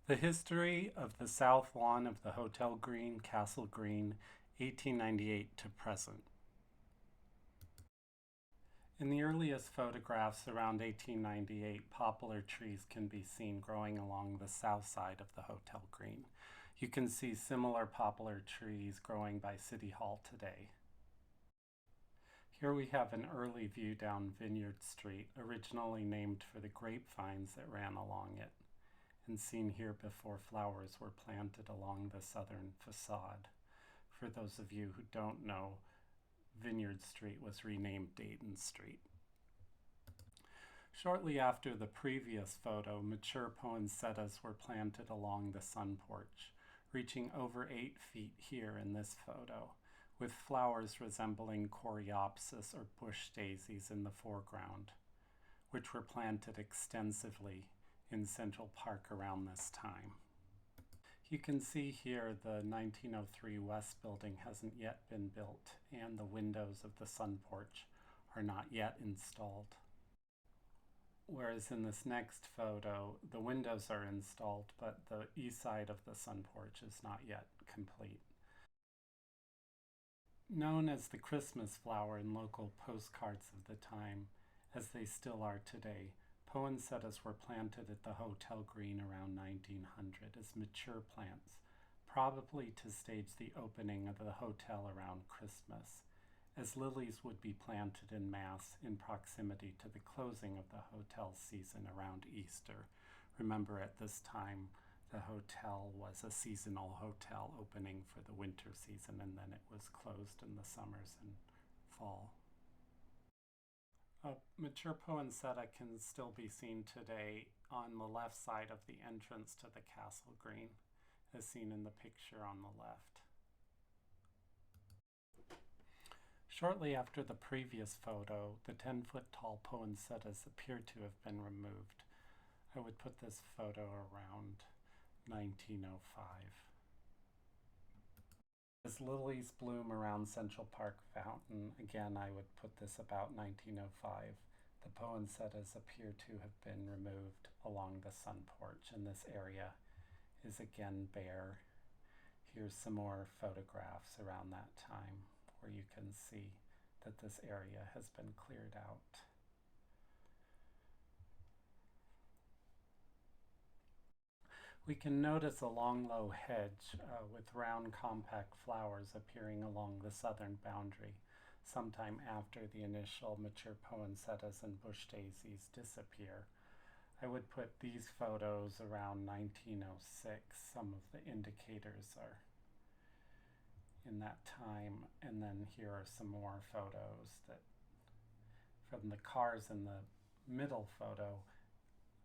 The history of the south lawn of the Hotel Green, Castle Green, 1898 to present. In the earliest photographs around 1898, poplar trees can be seen growing along the south side of the Hotel Green. You can see similar poplar trees growing by City Hall today. Here we have an early view down Vineyard Street, originally named for the grapevines that ran along it, and seen here before flowers were planted along the southern facade. For those of you who don't know, Vineyard Street was renamed Dayton Street. Shortly after the previous photo, mature poinsettias were planted along the sun porch, reaching over 8 feet here in this photo, with flowers resembling coreopsis or bush daisies in the foreground, which were planted extensively in Central Park around this time. You can see here the 1903 West building hasn't yet been built, and the windows of the sun porch are not yet installed. Whereas in this next photo, the windows are installed, but the east side of the sun porch is not yet complete. Known as the Christmas flower in local postcards of the time, as they still are today, poinsettias were planted at the Hotel Green around 1900 as mature plants, probably to stage the opening of the hotel around Christmas, as lilies would be planted in mass in proximity to the closing of the hotel season around Easter. Remember, at this time, the hotel was a seasonal hotel opening for the winter season, and then it was closed in the summers and fall. A mature poinsettia can still be seen today on the left side of the entrance to the Castle Green, as seen in the picture on the left. Shortly after the previous photo, the 10-foot tall poinsettias appear to have been removed. I would put this photo around 1905. As lilies bloom around Central Park Fountain, again I would put this about 1905. The poinsettias appear to have been removed along the sun porch, and this area is again bare. Here's some more photographs around that time where you can see that this area has been cleared out. We can notice a long, low hedge with round, compact flowers appearing along the southern boundary sometime after the initial mature poinsettias and bush daisies disappear. I would put these photos around 1906. Some of the indicators are in that time, and then here are some more photos that from the cars in the middle photo.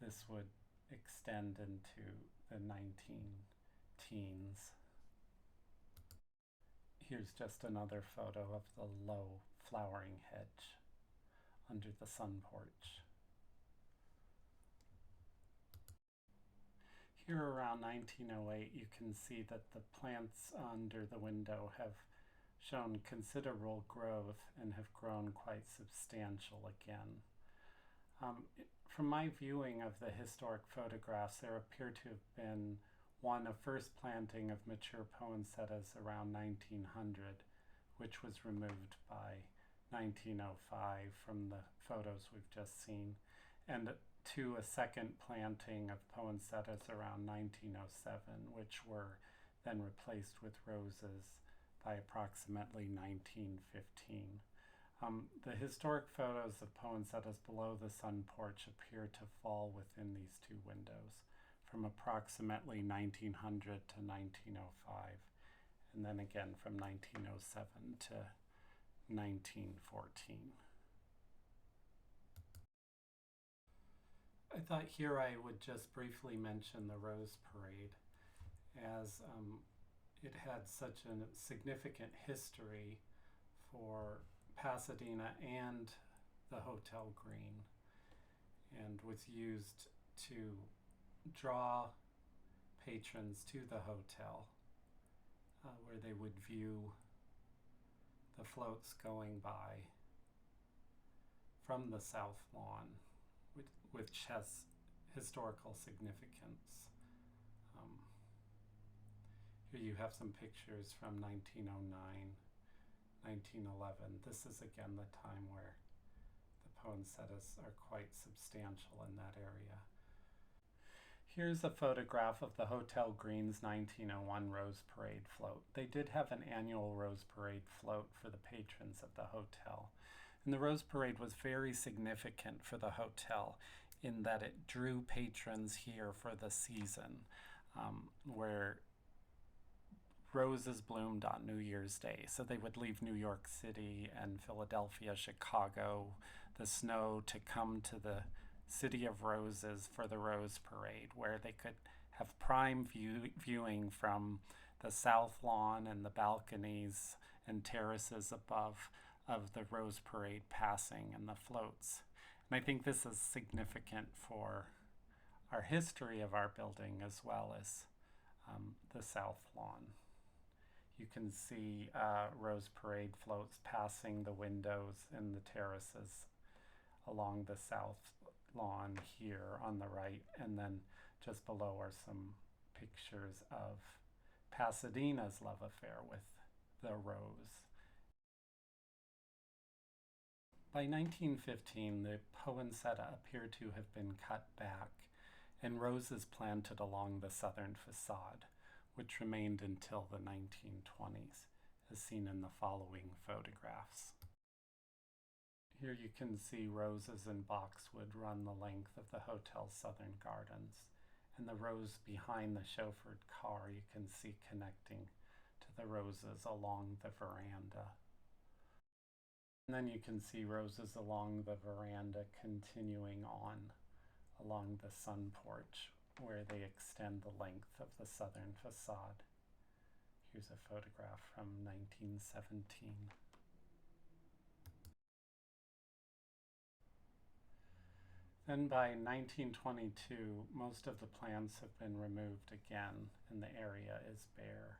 This would extend into the 19 teens. Here's just another photo of the low flowering hedge under the sun porch. Here around 1908, you can see that the plants under the window have shown considerable growth and have grown quite substantial again. From my viewing of the historic photographs, there appear to have been a first planting of mature poinsettias around 1900, which was removed by 1905 from the photos we've just seen, and to a second planting of poinsettias around 1907, which were then replaced with roses by approximately 1915. The historic photos of poinsettias below the sun porch appear to fall within these two windows from approximately 1900 to 1905, and then again from 1907 to 1914. I thought here I would just briefly mention the Rose Parade, as it had such a significant history for Pasadena and the Hotel Green, and was used to draw patrons to the hotel, where they would view the floats going by from the South Lawn, which has historical significance Here you have some pictures from 1909, 1911. This is again the time where the poinsettias are quite substantial in that area. Here's a photograph of the Hotel Green's 1901 Rose Parade float. They did have an annual Rose Parade float for the patrons of the hotel. And the Rose Parade was very significant for the hotel in that it drew patrons here for the season, where roses bloomed on New Year's Day. So they would leave New York City and Philadelphia, Chicago, the snow to come to the City of Roses for the Rose Parade, where they could have prime viewing from the South Lawn and the balconies and terraces above of the Rose Parade passing and the floats. And I think this is significant for our history of our building as well as the South Lawn. You can see Rose Parade floats passing the windows in the terraces along the South Lawn here on the right, and then just below are some pictures of Pasadena's love affair with the rose. By 1915, the poinsettia appeared to have been cut back and roses planted along the southern facade, which remained until the 1920s, as seen in the following photographs. Here you can see roses and boxwood run the length of the hotel's southern gardens, and the rose behind the chauffeured car you can see connecting to the roses along the veranda. And then you can see roses along the veranda continuing on along the sun porch, where they extend the length of the southern facade. Here's a photograph from 1917. Then by 1922, most of the plants have been removed again and the area is bare.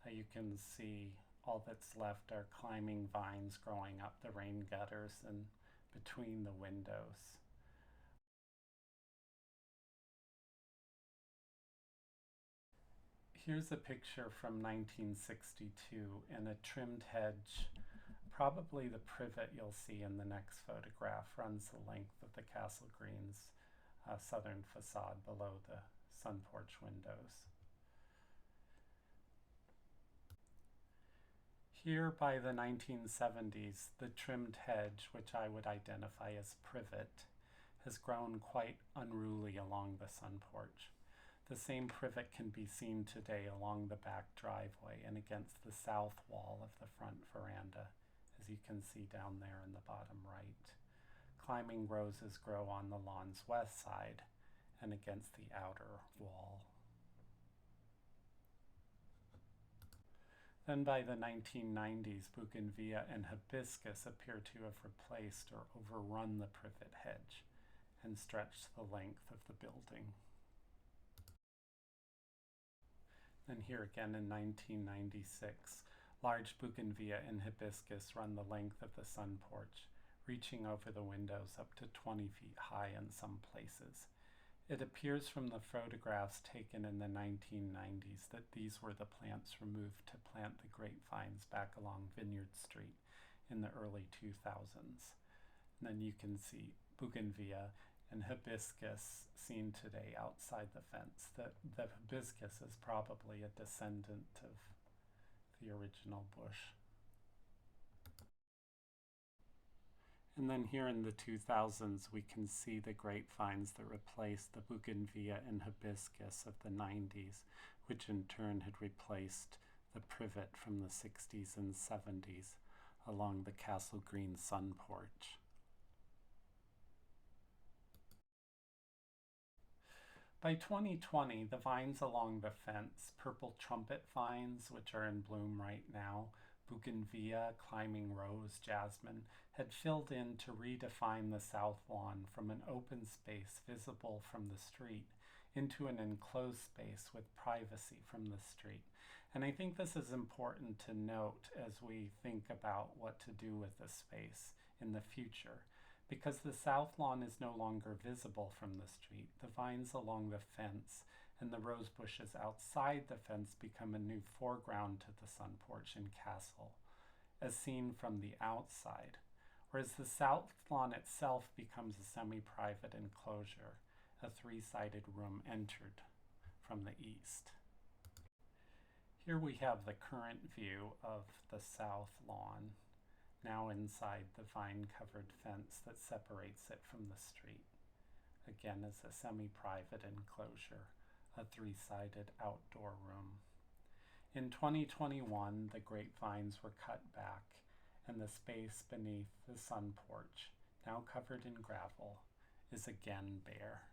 You can see all that's left are climbing vines growing up the rain gutters and between the windows. Here's a picture from 1962 in a trimmed hedge. Probably the privet you'll see in the next photograph runs the length of the Castle Green's southern facade below the sun porch windows. Here by the 1970s, the trimmed hedge, which I would identify as privet, has grown quite unruly along the sun porch. The same privet can be seen today along the back driveway and against the south wall of the front veranda, as you can see down there in the bottom right. Climbing roses grow on the lawn's west side and against the outer wall. Then by the 1990s, bougainvillea and hibiscus appear to have replaced or overrun the privet hedge and stretched the length of the building. And here again in 1996, large bougainvillea and hibiscus run the length of the sun porch, reaching over the windows up to 20 feet high in some places. It appears from the photographs taken in the 1990s that these were the plants removed to plant the grapevines back along Vineyard Street in the early 2000s. And then you can see bougainvillea and hibiscus seen today outside the fence. The hibiscus is probably a descendant of the original bush. And then here in the 2000s, we can see the grapevines that replaced the bougainvillea and hibiscus of the 90s, which in turn had replaced the privet from the 60s and 70s along the Castle Green sun porch. By 2020, the vines along the fence, purple trumpet vines, which are in bloom right now, bougainvillea, climbing rose, jasmine, had filled in to redefine the south lawn from an open space visible from the street into an enclosed space with privacy from the street. And I think this is important to note as we think about what to do with this space in the future. Because the south lawn is no longer visible from the street, the vines along the fence and the rose bushes outside the fence become a new foreground to the sun porch and castle, as seen from the outside, whereas the south lawn itself becomes a semi-private enclosure, a three-sided room entered from the east. Here we have the current view of the south lawn, now inside the vine-covered fence that separates it from the street. Again, as a semi-private enclosure, a three-sided outdoor room. In 2021, the grapevines were cut back, and the space beneath the sun porch, now covered in gravel, is again bare.